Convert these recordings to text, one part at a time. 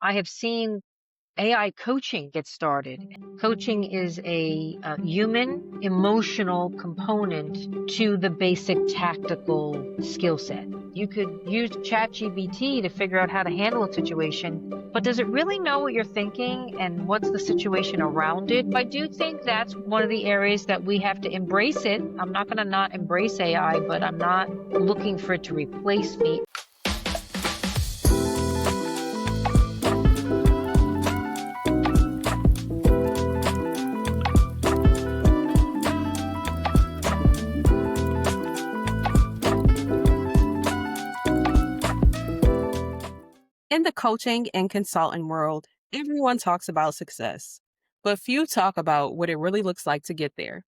I have seen AI coaching get started. Coaching is a human emotional component to the basic tactical skill set. You could use ChatGPT to figure out how to handle a situation, but does it really know what you're thinking and what's the situation around it? I do think that's one of the areas that we have to embrace it. I'm not going to not embrace AI, but I'm not looking for it to replace me. In the coaching and consulting world, everyone talks about success, but few talk about what it really looks like to get there.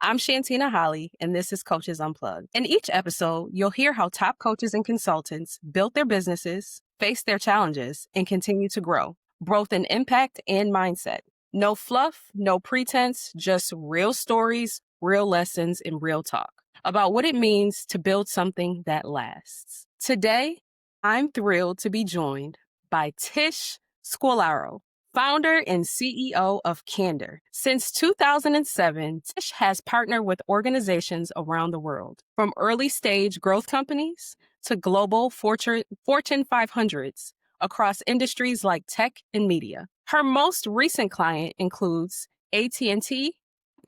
I'm Shantina Holly, and this is Coaches Unplugged. In each episode, you'll hear how top coaches and consultants built their businesses, faced their challenges, and continue to grow, both in impact and mindset. No fluff, no pretense, just real stories, real lessons, and real talk about what it means to build something that lasts. Today, I'm thrilled to be joined by Tish Squillaro, founder and CEO of Candor. Since 2007, Tish has partnered with organizations around the world, from early stage growth companies to global Fortune 500s across industries like tech and media. Her most recent client includes AT&T,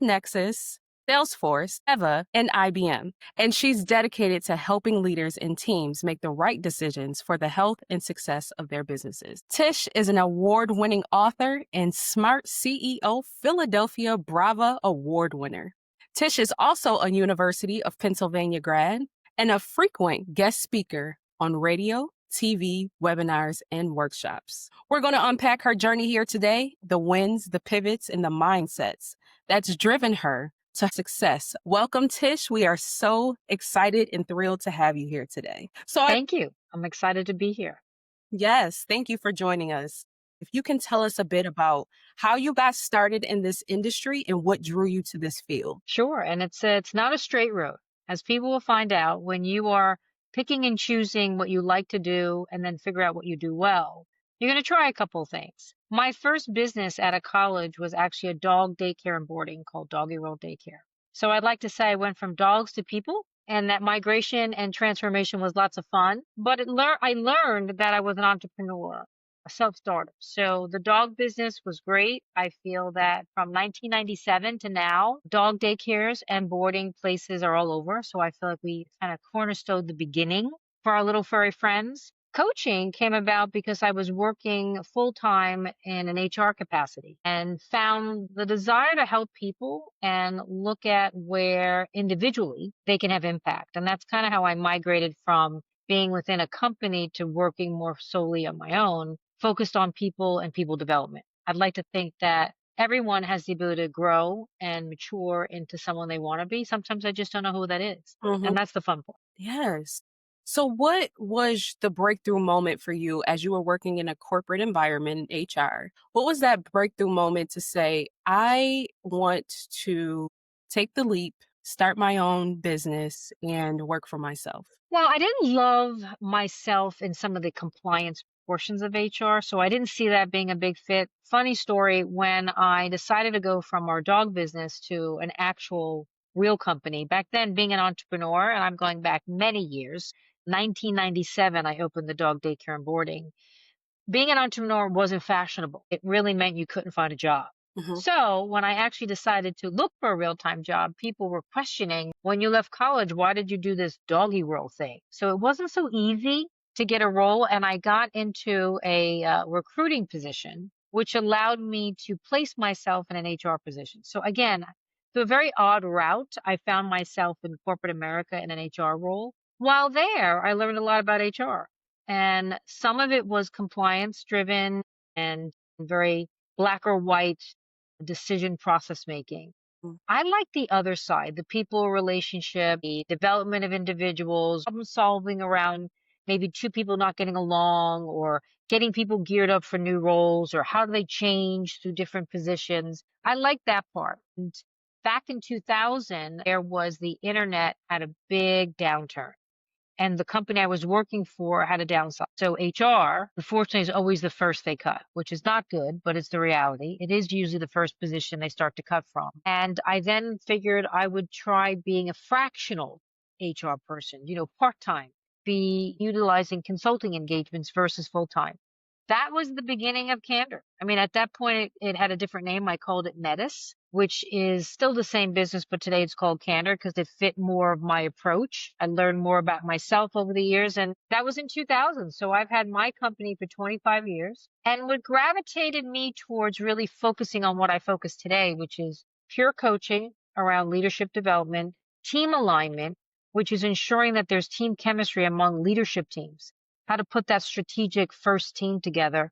Nexus, Salesforce, Eva, and IBM. And she's dedicated to helping leaders and teams make the right decisions for the health and success of their businesses. Tish is an award-winning author and Smart CEO Philadelphia Brava Award winner. Tish is also a University of Pennsylvania grad and a frequent guest speaker on radio, TV, webinars, and workshops. We're going to unpack her journey here today, the wins, the pivots, and the mindsets that's driven her to success. Welcome, Tish. We are so excited and thrilled to have you here today. Thank you. I'm excited to be here. Yes, thank you for joining us. If you can tell us a bit about how you got started in this industry and what drew you to this field. Sure. And it's not a straight road. As people will find out, when you are picking and choosing what you like to do and then figure out what you do well, you're going to try a couple things. My first business out of college was actually a dog daycare and boarding called Doggy World Daycare. So I'd like to say I went from dogs to people, and that migration and transformation was lots of fun. But I learned that I was an entrepreneur, a self-starter. So the dog business was great. I feel that from 1997 to now, dog daycares and boarding places are all over. So I feel like we kind of cornerstoned the beginning for our little furry friends. Coaching came about because I was working full time in an HR capacity and found the desire to help people and look at where individually they can have impact. And that's kind of how I migrated from being within a company to working more solely on my own, focused on people and people development. I'd like to think that everyone has the ability to grow and mature into someone they want to be. Sometimes I just don't know who that is. And that's the fun part. Yes. So what was the breakthrough moment for you as you were working in a corporate environment in HR? What was that breakthrough moment to say, I want to take the leap, start my own business, and work for myself? Well, I didn't love myself in some of the compliance portions of HR, so I didn't see that being a big fit. Funny story, when I decided to go from our dog business to an actual real company, back then being an entrepreneur, and I'm going back many years, 1997, I opened the dog daycare and boarding. Being an entrepreneur wasn't fashionable. It really meant you couldn't find a job. So when I actually decided to look for a real-time job, people were questioning, when you left college, why did you do this doggy world thing? So it wasn't so easy to get a role. And I got into a recruiting position, which allowed me to place myself in an HR position. So again, through a very odd route, I found myself in corporate America in an HR role. While there, I learned a lot about HR. And some of it was compliance driven and very black or white decision process making. Mm. I like the other side, the people relationship, the development of individuals, problem solving around maybe two people not getting along, or getting people geared up for new roles, or how do they change through different positions. I like that part. And back in 2000, the internet had a big downturn. and the company I was working for had a downside. So HR, unfortunately, is always the first they cut, which is not good, but it's the reality. It is usually the first position they start to cut from. And I then figured I would try being a fractional HR person, part time, be utilizing consulting engagements versus full time. That was the beginning of Candor. I mean, at that point, it had a different name. I called it Metis, which is still the same business, but today it's called Candor because it fit more of my approach. I learned more about myself over the years, and that was in 2000. So I've had my company for 25 years. And what gravitated me towards really focusing on what I focus today, which is pure coaching around leadership development, team alignment, which is ensuring that there's team chemistry among leadership teams, how to put that strategic first team together.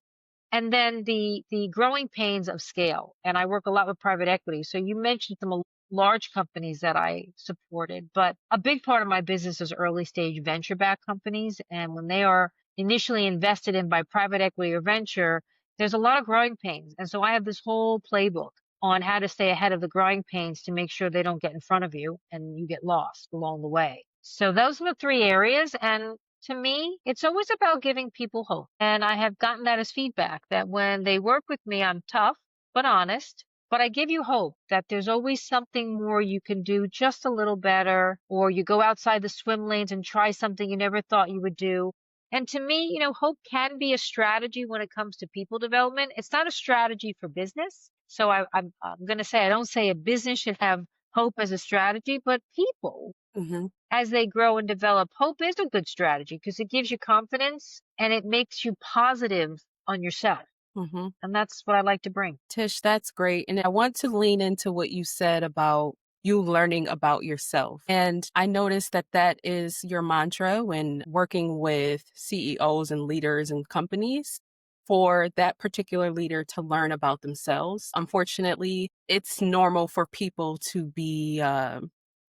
And then the growing pains of scale. And I work a lot with private equity. So you mentioned some large companies that I supported, but a big part of my business is early stage venture backed companies. And when they are initially invested in by private equity or venture, there's a lot of growing pains. And so I have this whole playbook on how to stay ahead of the growing pains to make sure they don't get in front of you and you get lost along the way. So those are the three areas. And to me, it's always about giving people hope. And I have gotten that as feedback that when they work with me, I'm tough but honest. But I give you hope that there's always something more you can do just a little better, or you go outside the swim lanes and try something you never thought you would do. And to me, hope can be a strategy when it comes to people development. It's not a strategy for business. So I'm going to say, I don't say a business should have hope as a strategy, but people, Hmm. as they grow and develop, hope is a good strategy because it gives you confidence and it makes you positive on yourself. Hmm. And that's what I like to bring. Tish, that's great. And I want to lean into what you said about you learning about yourself. And I noticed that that is your mantra when working with CEOs and leaders and companies for that particular leader to learn about themselves. Unfortunately, it's normal for people to be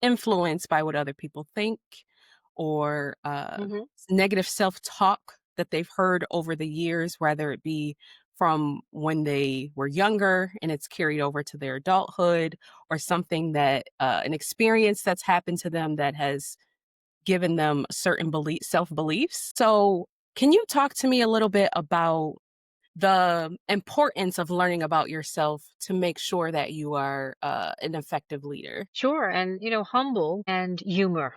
influenced by what other people think or Hmm. negative self talk that they've heard over the years, whether it be from when they were younger and it's carried over to their adulthood, or something that an experience that's happened to them that has given them certain self beliefs. So, can you talk to me a little bit about the importance of learning about yourself to make sure that you are an effective leader? Sure. And, humble and humor,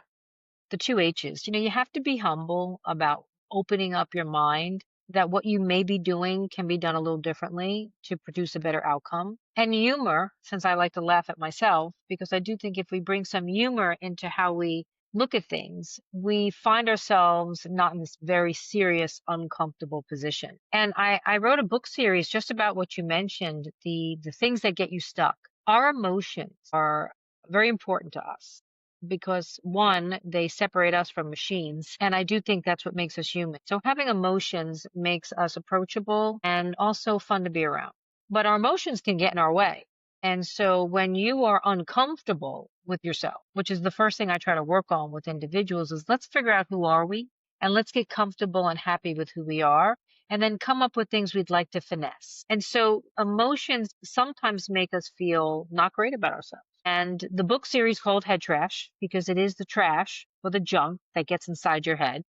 the two H's. You have to be humble about opening up your mind that what you may be doing can be done a little differently to produce a better outcome. And humor, since I like to laugh at myself, because I do think if we bring some humor into how we look at things, we find ourselves not in this very serious, uncomfortable position. And I wrote a book series just about what you mentioned, the things that get you stuck. Our emotions are very important to us because one, they separate us from machines. And I do think that's what makes us human. So having emotions makes us approachable and also fun to be around. But our emotions can get in our way. And so when you are uncomfortable with yourself, which is the first thing I try to work on with individuals, is let's figure out who are we and let's get comfortable and happy with who we are and then come up with things we'd like to finesse. And so emotions sometimes make us feel not great about ourselves. And the book series called Head Trash because it is the trash or the junk that gets inside your head.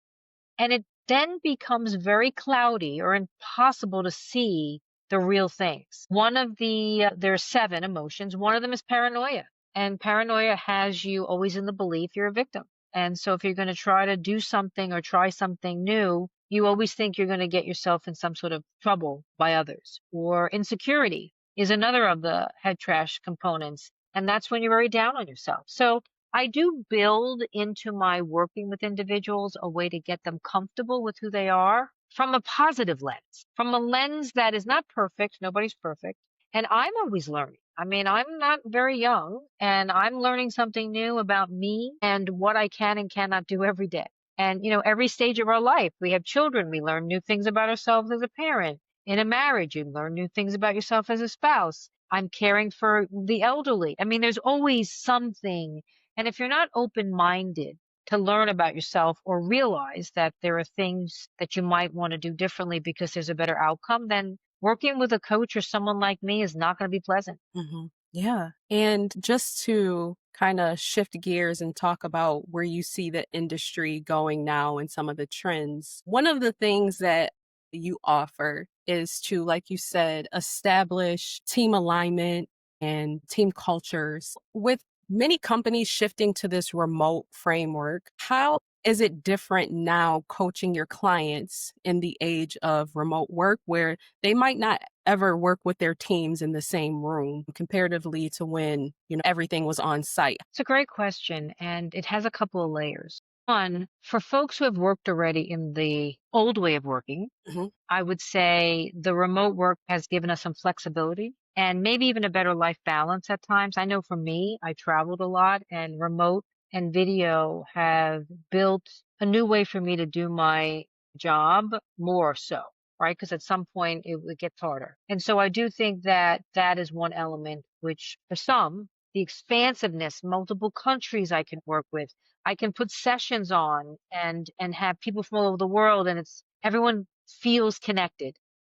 And it then becomes very cloudy or impossible to see the real things. One of there are seven emotions. One of them is paranoia. And paranoia has you always in the belief you're a victim. And so if you're going to try to do something or try something new, you always think you're going to get yourself in some sort of trouble by others. Or insecurity is another of the head trash components. And that's when you're very down on yourself. So I do build into my working with individuals a way to get them comfortable with who they are from a positive lens, from a lens that is not perfect. Nobody's perfect. And I'm always learning. I mean, I'm not very young and I'm learning something new about me and what I can and cannot do every day. And, every stage of our life, we have children, we learn new things about ourselves as a parent. In a marriage, you learn new things about yourself as a spouse. I'm caring for the elderly. I mean, there's always something. And if you're not open minded to learn about yourself or realize that there are things that you might want to do differently because there's a better outcome, then working with a coach or someone like me is not going to be pleasant. Hmm. Yeah. And just to kind of shift gears and talk about where you see the industry going now and some of the trends, one of the things that you offer is to, like you said, establish team alignment and team cultures. With many companies shifting to this remote framework, how is it different now coaching your clients in the age of remote work where they might not ever work with their teams in the same room comparatively to when, everything was on site? It's a great question, and it has a couple of layers. One, for folks who have worked already in the old way of working, Mhm, I would say the remote work has given us some flexibility and maybe even a better life balance at times. I know for me, I traveled a lot, and remote and video have built a new way for me to do my job more so, right? Because at some point it gets harder. And so I do think that that is one element, which for some, the expansiveness, multiple countries I can work with. I can put sessions on and have people from all over the world, and it's everyone feels connected.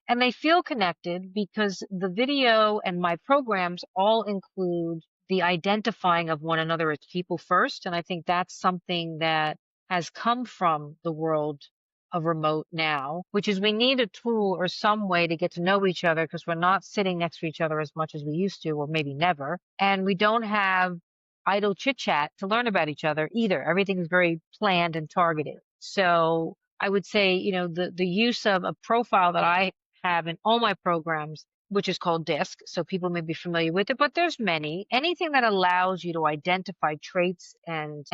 And they feel connected because the video and my programs all include the identifying of one another as people first. And I think that's something that has come from the world of remote now, which is we need a tool or some way to get to know each other because we're not sitting next to each other as much as we used to, or maybe never. And we don't have idle chit chat to learn about each other either. Everything is very planned and targeted. So I would say, the use of a profile that I have in all my programs, which is called DISC. So people may be familiar with it, but there's many. Anything that allows you to identify traits and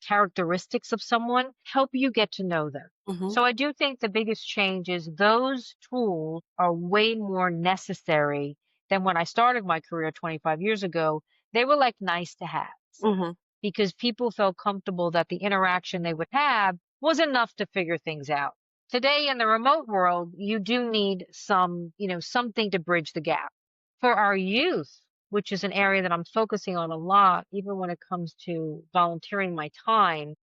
characteristics of someone, help you get to know them. mhm, So I do think the biggest change is those tools are way more necessary than when I started my career 25 years ago. They were like nice to have mhm, because people felt comfortable that the interaction they would have was enough to figure things out. Today in the remote world, you do need something to bridge the gap. For our youth, which is an area that I'm focusing on a lot, even when it comes to volunteering my time,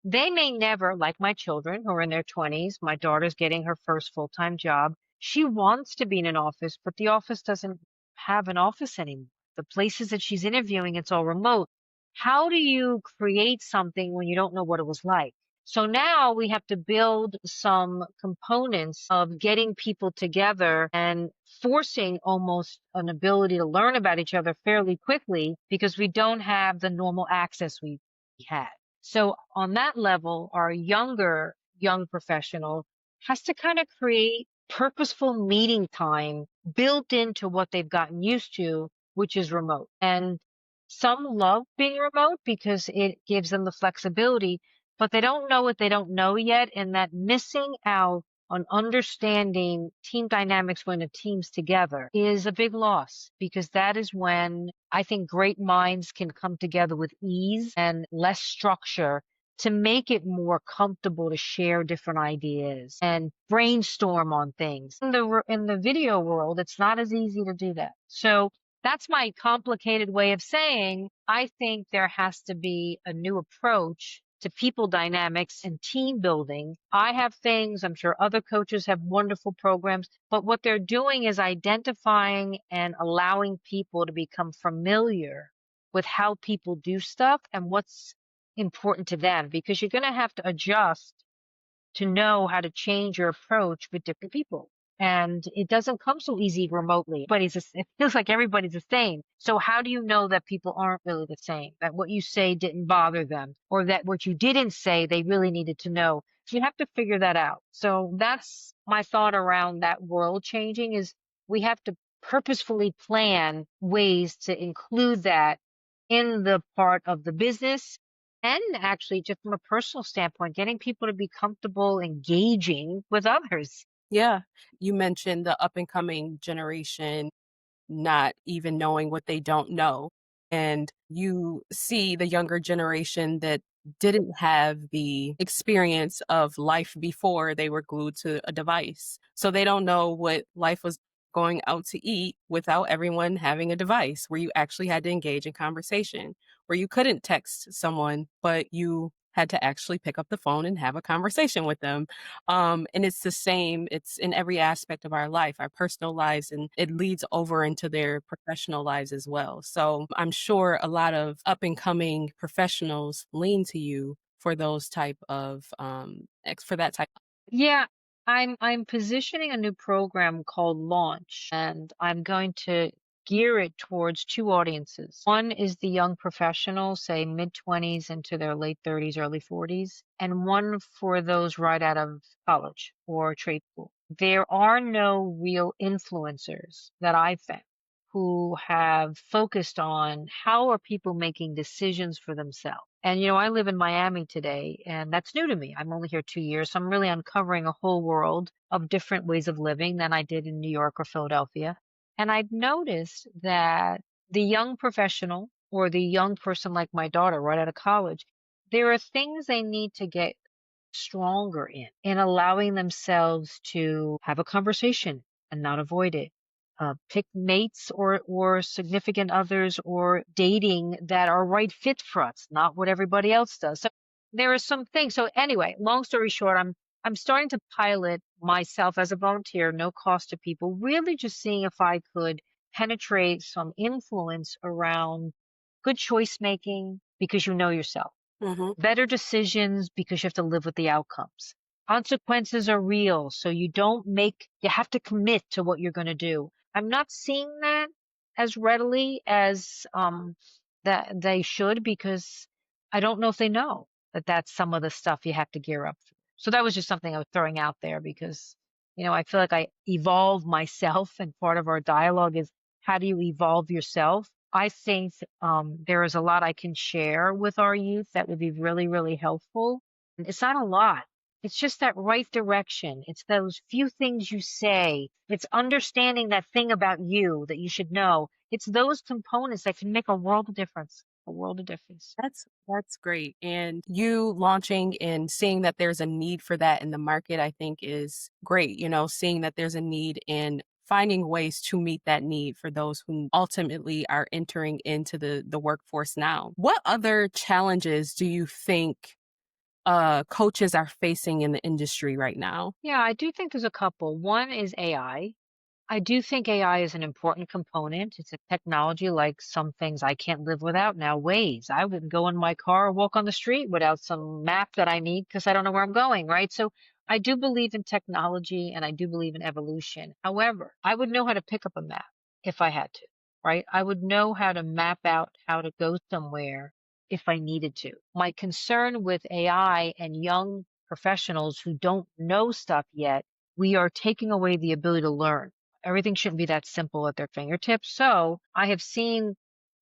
they may never, like my children who are in their 20s, my daughter's getting her first full-time job. She wants to be in an office, but the office doesn't have an office anymore. The places that she's interviewing, it's all remote. How do you create something when you don't know what it was like? So now we have to build some components of getting people together and forcing almost an ability to learn about each other fairly quickly because we don't have the normal access we had. So on that level, our young professional has to kind of create purposeful meeting time built into what they've gotten used to, which is remote. And some love being remote because it gives them the flexibility, but they don't know what they don't know yet. And that missing out on understanding team dynamics when a team's together is a big loss because that is when I think great minds can come together with ease and less structure to make it more comfortable to share different ideas and brainstorm on things. In the video world, it's not as easy to do that. So that's my complicated way of saying I think there has to be a new approach to people dynamics and team building. I have things, I'm sure other coaches have wonderful programs, but what they're doing is identifying and allowing people to become familiar with how people do stuff and what's important to them because you're going to have to adjust to know how to change your approach with different people. And it doesn't come so easy remotely. It feels like everybody's the same. So how do you know that people aren't really the same? That what you say didn't bother them or that what you didn't say they really needed to know? So you have to figure that out. So that's my thought around that world changing is we have to purposefully plan ways to include that in the part of the business and actually, just from a personal standpoint, getting people to be comfortable engaging with others. yeah. You mentioned the up and coming generation not even knowing what they don't know. And you see the younger generation that didn't have the experience of life before they were glued to a device. So they don't know what life was going out to eat without everyone having a device where you actually had to engage in conversation, where you couldn't text someone, but you had to actually pick up the phone and have a conversation with them. And it's the same, it's in every aspect of our life, our personal lives, and it leads over into their professional lives as well. So I'm sure a lot of up and coming professionals lean to you for those type of for that type. Yeah, I'm positioning a new program called Launch, and I'm going to gear it towards two audiences. One is the young professional, say mid-20s into their late 30s, early 40s, and one for those right out of college or trade school. There are no real influencers that I've found who have focused on how are people making decisions for themselves. And, I live in Miami today, and that's new to me. I'm only here 2 years, so I'm really uncovering a whole world of different ways of living than I did in New York or Philadelphia. And I've noticed that the young professional or the young person like my daughter right out of college, there are things they need to get stronger in allowing themselves to have a conversation and not avoid it. Pick mates or significant others or dating that are right fit for us, not what everybody else does. So there are some things. So anyway, long story short, I'm starting to pilot myself as a volunteer, no cost to people, really just seeing if I could penetrate some influence around good choice making because you know yourself, Mhm. better decisions because you have to live with the outcomes. Consequences are real, so you have to commit to what you're going to do. I'm not seeing that as readily as that they should because I don't know if they know that that's some of the stuff you have to gear up for. So that was just something I was throwing out there because, I feel like I evolve myself, and part of our dialogue is how do you evolve yourself? I think there is a lot I can share with our youth that would be really, really helpful. It's not a lot. It's just that right direction. It's those few things you say. It's understanding that thing about you that you should know. It's those components that can make a world of difference. A world of difference. That's great. And you launching and seeing that there's a need for that in the market, I think is great. Seeing that there's a need and finding ways to meet that need for those who ultimately are entering into the workforce now. What other challenges do you think coaches are facing in the industry right now? Yeah, I do think there's a couple. One is AI. I do think AI is an important component. It's a technology like some things I can't live without now. Waze. I wouldn't go in my car or walk on the street without some map that I need because I don't know where I'm going, right? So I do believe in technology and I do believe in evolution. However, I would know how to pick up a map if I had to, right? I would know how to map out how to go somewhere if I needed to. My concern with AI and young professionals who don't know stuff yet, we are taking away the ability to learn. Everything shouldn't be that simple at their fingertips. So I have seen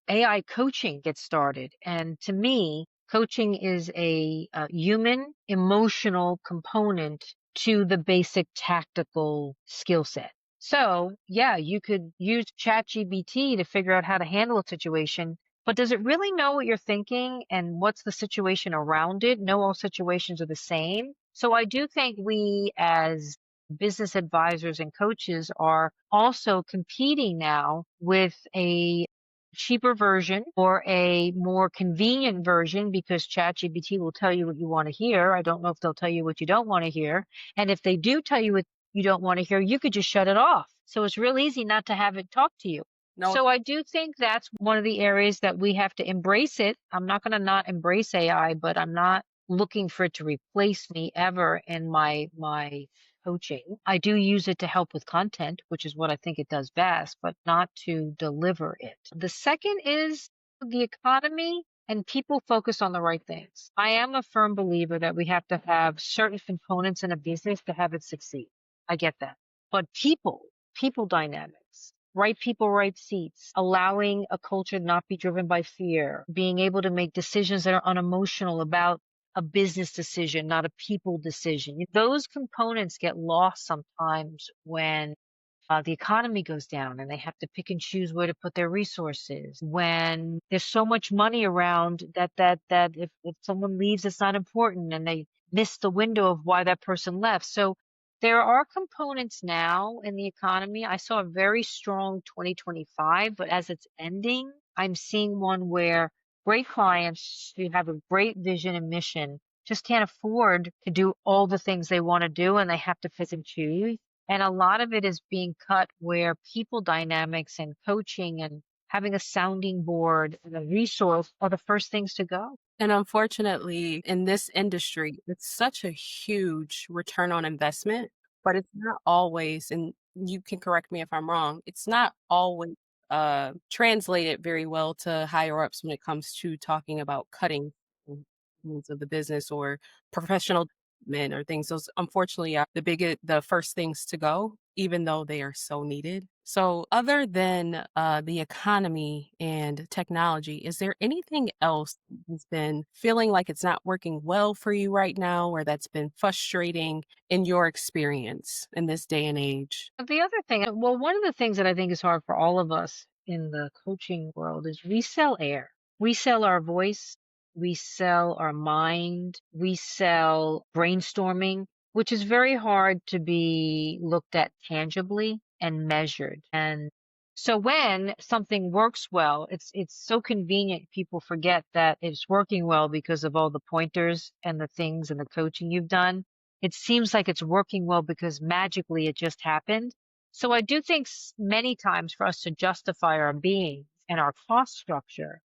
AI coaching get started. And to me, coaching is a human emotional component to the basic tactical skill set. So, yeah, you could use ChatGPT to figure out how to handle a situation, but does it really know what you're thinking and what's the situation around it? No, all situations are the same. So I do think we as business advisors and coaches are also competing now with a cheaper version or a more convenient version because ChatGPT will tell you what you want to hear. I don't know if they'll tell you what you don't want to hear. And if they do tell you what you don't want to hear, you could just shut it off. So it's real easy not to have it talk to you. No. So I do think that's one of the areas that we have to embrace it. I'm not going to not embrace AI, but I'm not looking for it to replace me ever in my coaching. I do use it to help with content, which is what I think it does best, but not to deliver it. The second is the economy and people focus on the right things. I am a firm believer that we have to have certain components in a business to have it succeed. I get that. But people dynamics, right people, right seats, allowing a culture to not be driven by fear, being able to make decisions that are unemotional about a business decision, not a people decision. Those components get lost sometimes when the economy goes down and they have to pick and choose where to put their resources. When there's so much money around that if someone leaves, it's not important and they miss the window of why that person left. So there are components now in the economy. I saw a very strong 2025, but as it's ending, I'm seeing one where great clients who have a great vision and mission just can't afford to do all the things they want to do and they have to pick and choose. And a lot of it is being cut where people dynamics and coaching and having a sounding board and a resource are the first things to go. And unfortunately, in this industry, it's such a huge return on investment, but it's not always, and you can correct me if I'm wrong, it's not always translated very well to higher ups when it comes to talking about cutting things of the business or professional men or things. Those unfortunately are the first things to go, even though they are so needed. So, other than the economy and technology, is there anything else that's been feeling like it's not working well for you right now, or that's been frustrating in your experience in this day and age? But the other thing, well, one of the things that I think is hard for all of us in the coaching world is we sell air. We sell our voice, we sell our mind, we sell brainstorming, which is very hard to be looked at tangibly and measured. And so when something works well, it's so convenient people forget that it's working well because of all the pointers and the things and the coaching you've done. It seems like it's working well because magically it just happened. So I do think many times for us to justify our being and our cost structure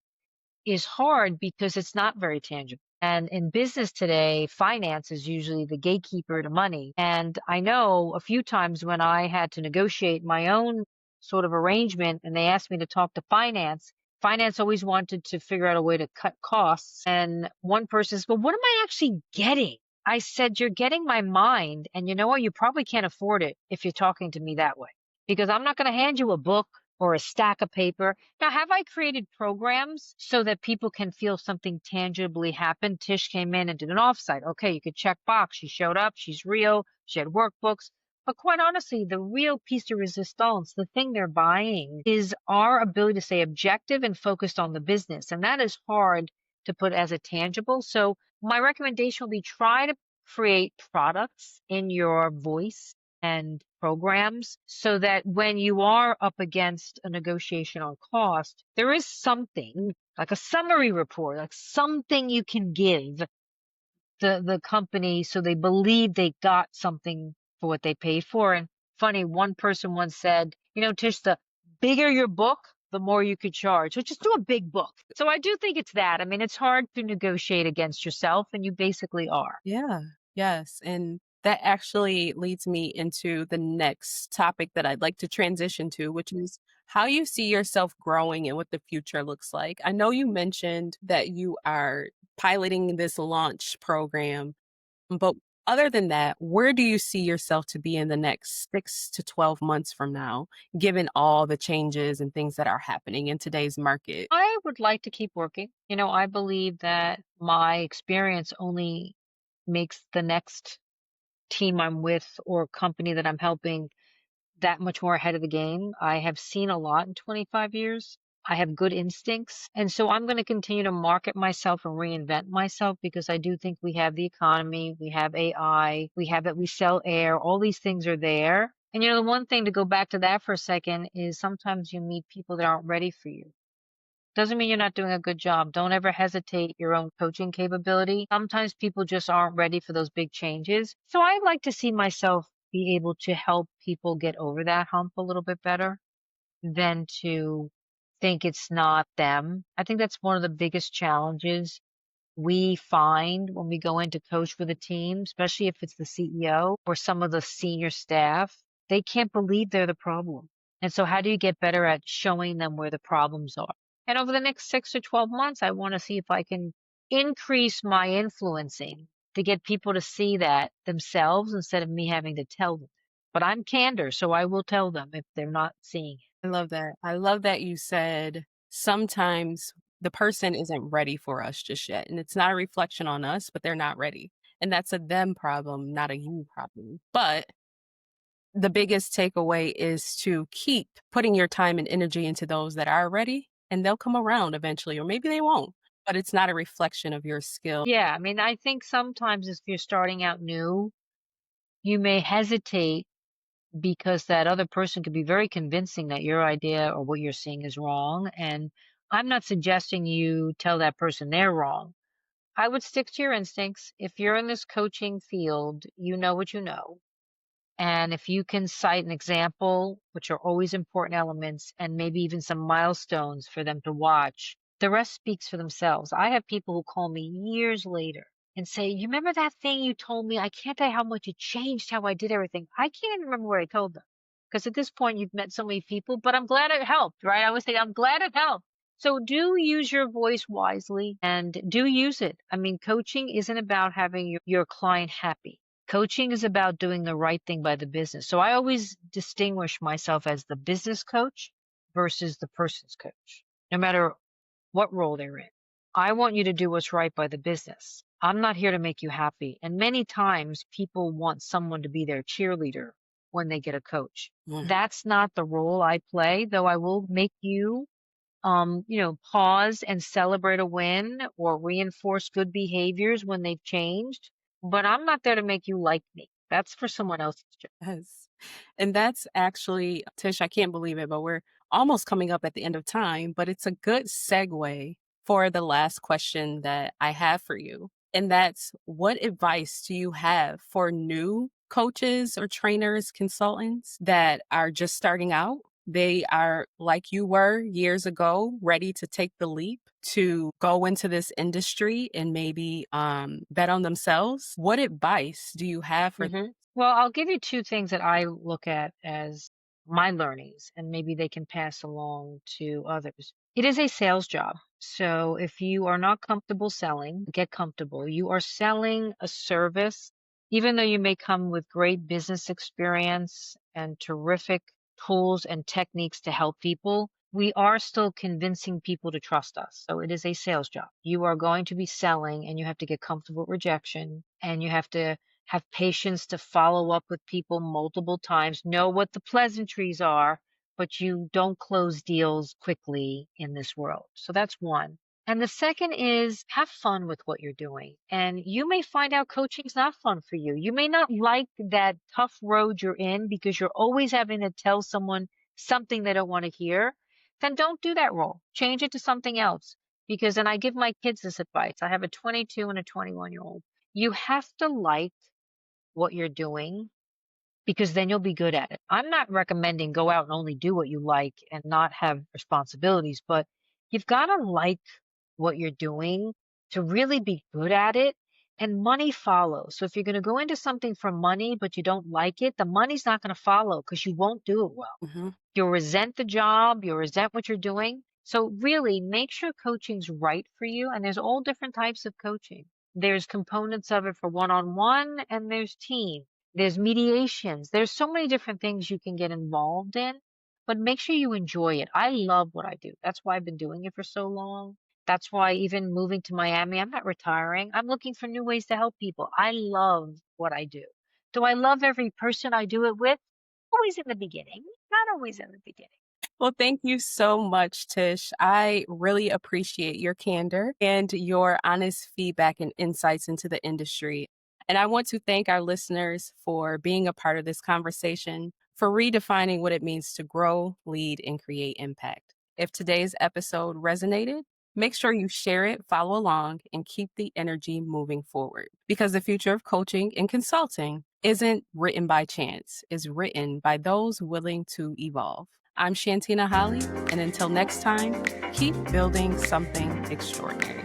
is hard because it's not very tangible. And in business today, finance is usually the gatekeeper to money. And I know a few times when I had to negotiate my own sort of arrangement and they asked me to talk to finance, finance always wanted to figure out a way to cut costs. And one person says, well, what am I actually getting? I said, you're getting my mind. And you know what? You probably can't afford it if you're talking to me that way because I'm not going to hand you a book or a stack of paper. Now, have I created programs so that people can feel something tangibly happen? Tish came in and did an offsite. Okay, you could check box. She showed up. She's real. She had workbooks. But quite honestly, the real piece de resistance, the thing they're buying, is our ability to stay objective and focused on the business. And that is hard to put as a tangible. So my recommendation will be try to create products in your voice and programs so that when you are up against a negotiation on cost, there is something like a summary report, like something you can give the company so they believe they got something for what they paid for. And funny, one person once said, you know, Tish, the bigger your book, the more you could charge. So just do a big book. So I do think it's that. I mean, it's hard to negotiate against yourself, and you basically are. Yeah, yes. And that actually leads me into the next topic that I'd like to transition to, which is how you see yourself growing and what the future looks like. I know you mentioned that you are piloting this launch program, but other than that, where do you see yourself to be in the next 6 to 12 months from now, given all the changes and things that are happening in today's market? I would like to keep working. You know, I believe that my experience only makes the next team I'm with or company that I'm helping that much more ahead of the game. I have seen a lot in 25 years. I have good instincts. And so I'm going to continue to market myself and reinvent myself because I do think we have the economy, we have AI, we have that we sell air, all these things are there. And you know, the one thing to go back to that for a second is sometimes you meet people that aren't ready for you. Doesn't mean you're not doing a good job. Don't ever hesitate your own coaching capability. Sometimes people just aren't ready for those big changes. So I like to see myself be able to help people get over that hump a little bit better than to think it's not them. I think that's one of the biggest challenges we find when we go in to coach with a team, especially if it's the CEO or some of the senior staff. They can't believe they're the problem. And so how do you get better at showing them where the problems are? And over the next 6 to 12 months, I want to see if I can increase my influencing to get people to see that themselves instead of me having to tell them. But I'm candor, so I will tell them if they're not seeing it. I love that. I love that you said sometimes the person isn't ready for us just yet. And it's not a reflection on us, but they're not ready. And that's a them problem, not a you problem. But the biggest takeaway is to keep putting your time and energy into those that are ready, and they'll come around eventually, or maybe they won't. But it's not a reflection of your skill. Yeah, I mean, I think sometimes if you're starting out new, you may hesitate because that other person could be very convincing that your idea or what you're seeing is wrong. And I'm not suggesting you tell that person they're wrong. I would stick to your instincts. If you're in this coaching field, you know what you know. And if you can cite an example, which are always important elements, and maybe even some milestones for them to watch, the rest speaks for themselves. I have people who call me years later and say, "You remember that thing you told me? I can't tell you how much it changed how I did everything." I can't even remember what I told them because at this point you've met so many people, but I'm glad it helped, right? I always say, I'm glad it helped. So do use your voice wisely and do use it. I mean, coaching isn't about having your client happy. Coaching is about doing the right thing by the business. So I always distinguish myself as the business coach versus the person's coach, no matter what role they're in. I want you to do what's right by the business. I'm not here to make you happy. And many times people want someone to be their cheerleader when they get a coach. Mm. That's not the role I play, though I will make you pause and celebrate a win or reinforce good behaviors when they've changed. But I'm not there to make you like me. That's for someone else's job. Yes. And that's actually, Tish, I can't believe it, but we're almost coming up at the end of time. But it's a good segue for the last question that I have for you. And that's, what advice do you have for new coaches or trainers, consultants that are just starting out? They are like you were years ago, ready to take the leap to go into this industry and maybe bet on themselves. What advice do you have for? Well, I'll give you two things that I look at as my learnings, and maybe they can pass along to others. It is a sales job. So if you are not comfortable selling, get comfortable. You are selling a service, even though you may come with great business experience and terrific tools and techniques to help people. We are still convincing people to trust us. So it is a sales job. You are going to be selling and you have to get comfortable with rejection and you have to have patience to follow up with people multiple times, know what the pleasantries are, but you don't close deals quickly in this world. So that's one. And the second is have fun with what you're doing. And you may find out coaching's not fun for you. You may not like that tough road you're in because you're always having to tell someone something they don't want to hear. Then don't do that role. Change it to something else. Because, and I give my kids this advice. I have a 22 and a 21-year-old. You have to like what you're doing because then you'll be good at it. I'm not recommending go out and only do what you like and not have responsibilities, but you've got to like what you're doing to really be good at it. And money follows. So if you're going to go into something for money, but you don't like it, the money's not going to follow because you won't do it well. Mhm. You'll resent the job, you'll resent what you're doing. So really make sure coaching's right for you. And there's all different types of coaching. There's components of it for one-on-one and there's team. There's mediations. There's so many different things you can get involved in, but make sure you enjoy it. I love what I do. That's why I've been doing it for so long. That's why even moving to Miami, I'm not retiring. I'm looking for new ways to help people. I love what I do. Do I love every person I do it with? Always in the beginning, not always in the beginning. Well, thank you so much, Tish. I really appreciate your candor and your honest feedback and insights into the industry. And I want to thank our listeners for being a part of this conversation, for redefining what it means to grow, lead, and create impact. If today's episode resonated, make sure you share it, follow along, and keep the energy moving forward. Because the future of coaching and consulting isn't written by chance, it's written by those willing to evolve. I'm Shantina Holly, and until next time, keep building something extraordinary.